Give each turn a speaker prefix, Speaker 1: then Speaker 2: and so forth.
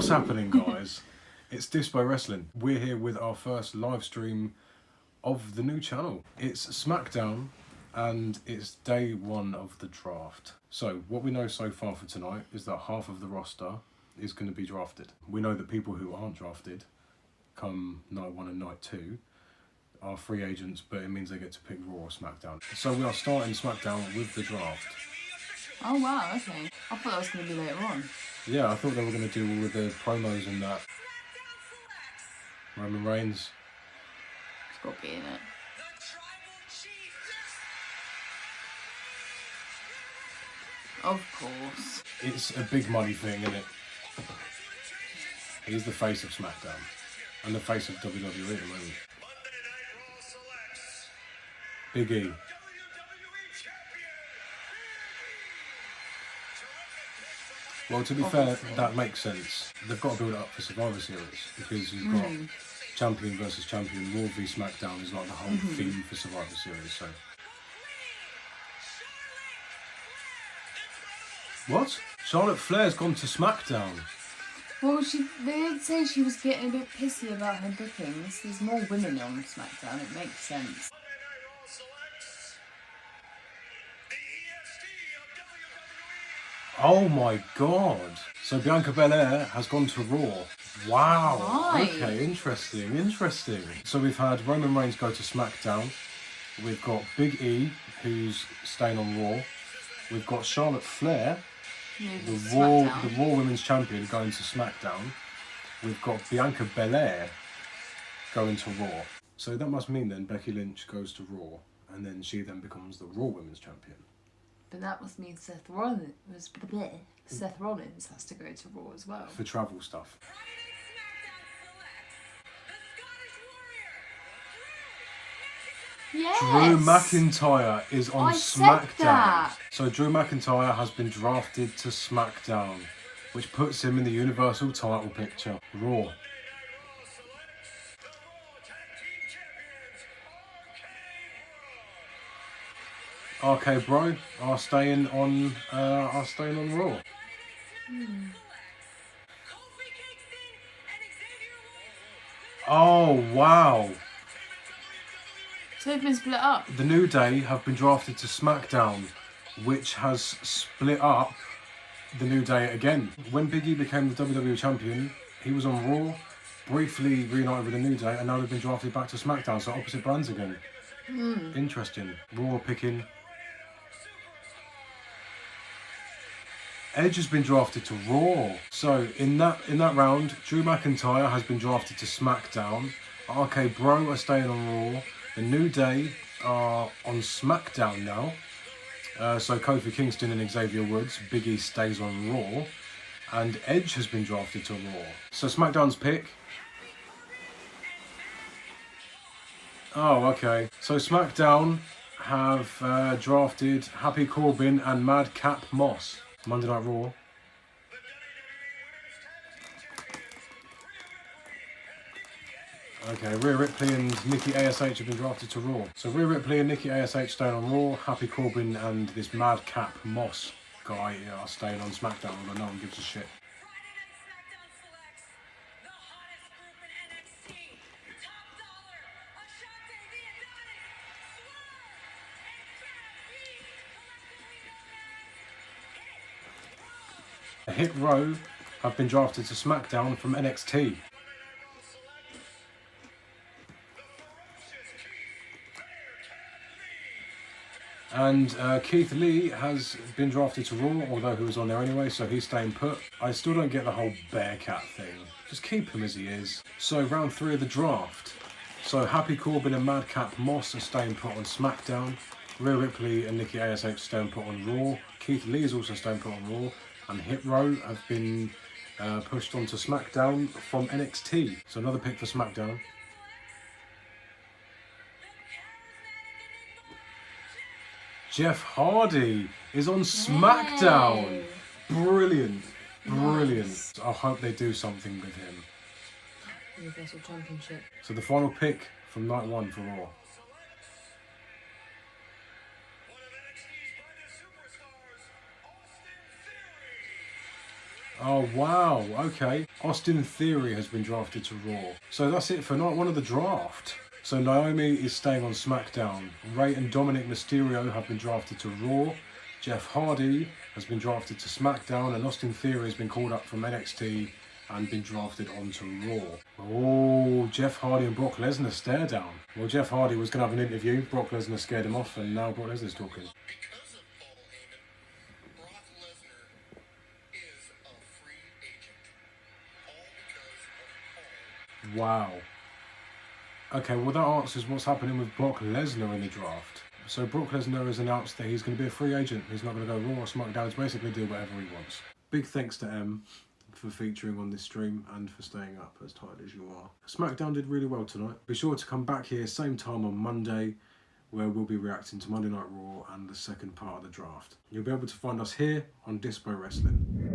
Speaker 1: What's happening, guys? It's Dispo Wrestling. We're here with our first live stream of the new channel. It's SmackDown and it's day one of the draft. So what we know so far for tonight is that half of the roster is going to be drafted. We know that people who aren't drafted come night one and night two are free agents, but it means they get to pick Raw or SmackDown. So we are starting SmackDown with the draft.
Speaker 2: Oh wow, okay. I thought that was going to be later on.
Speaker 1: Yeah, I thought they were going to do all of the promos and that. Roman Reigns.
Speaker 2: It's got to be in it. Of course.
Speaker 1: It's a big money thing, isn't it? He's the face of SmackDown and the face of WWE at the moment. Big E. Well, to be fair, that makes sense. They've got to build it up for Survivor Series because you've got champion versus champion. Raw v SmackDown is like the whole theme for Survivor Series. So, what? Charlotte Flair's gone to SmackDown.
Speaker 2: Well, they did say she was getting a bit pissy about her bookings. There's more women on SmackDown. It makes sense.
Speaker 1: Oh my god. So Bianca Belair has gone to Raw. Wow.
Speaker 2: Right.
Speaker 1: Okay, interesting. So we've had Roman Reigns go to SmackDown. We've got Big E, who's staying on Raw. We've got Charlotte Flair, the Raw Women's Champion, going to SmackDown. We've got Bianca Belair going to Raw. So that must mean then Becky Lynch goes to Raw, and then she then becomes the Raw Women's Champion.
Speaker 2: But that must mean Seth Rollins has to go to Raw as well.
Speaker 1: For travel stuff.
Speaker 2: Yes!
Speaker 1: Drew McIntyre is on SmackDown.
Speaker 2: That.
Speaker 1: So Drew McIntyre has been drafted to SmackDown, which puts him in the Universal title picture. Raw. Okay, bro, are staying on Raw. Oh wow!
Speaker 2: So they've been split up.
Speaker 1: The New Day have been drafted to SmackDown, which has split up the New Day again. When Big E became the WWE Champion, he was on Raw, briefly reunited with the New Day, and now they've been drafted back to SmackDown, so opposite brands again. Interesting. Raw picking. Edge has been drafted to Raw. So in that round, Drew McIntyre has been drafted to SmackDown. RK Bro are staying on Raw. The New Day are on SmackDown now. So Kofi Kingston and Xavier Woods. Big E stays on Raw. And Edge has been drafted to Raw. So SmackDown's pick. Oh, okay. So SmackDown have drafted Happy Corbin and Madcap Moss. Monday Night Raw. Okay, Rhea Ripley and Nikki ASH have been drafted to Raw. So Rhea Ripley and Nikki ASH staying on Raw. Happy Corbin and this Madcap Moss guy are staying on SmackDown, although no one gives a shit. Hit Row have been drafted to SmackDown from NXT. And Keith Lee has been drafted to Raw, although he was on there anyway, so he's staying put. I still don't get the whole Bearcat thing. Just keep him as he is. So round 3 of the draft. So Happy Corbin and Madcap Moss are staying put on SmackDown. Rhea Ripley and Nikki ASH are staying put on Raw. Keith Lee is also staying put on Raw. And Hit Row have been pushed onto SmackDown from NXT. So another pick for SmackDown. Jeff Hardy is on SmackDown. Brilliant. Nice. I hope they do something with him.
Speaker 2: Universal Championship.
Speaker 1: So the final pick from night 1 for Raw. Oh wow, okay. Austin Theory has been drafted to Raw. So that's it for night one of the draft. So Naomi is staying on SmackDown. Ray and Dominic Mysterio have been drafted to Raw. Jeff Hardy has been drafted to SmackDown, and Austin Theory has been called up from NXT and been drafted onto Raw. Oh, Jeff Hardy and Brock Lesnar stare down. Well, Jeff Hardy was going to have an interview. Brock Lesnar scared him off, and now Brock Lesnar's talking.
Speaker 3: Because of Paul Heyman, Brock Lesnar is a free agent. All because of Paul.
Speaker 1: Wow. Okay, well that answers what's happening with Brock Lesnar in the draft. So Brock Lesnar has announced that he's going to be a free agent. He's not going to go Raw or SmackDown. He's basically do whatever he wants. Big thanks to Em for featuring on this stream and for staying up as tired as you are. SmackDown did really well tonight. Be sure to come back here same time on Monday, where we'll be reacting to Monday Night Raw and the second part of the draft. You'll be able to find us here on Dispo Wrestling.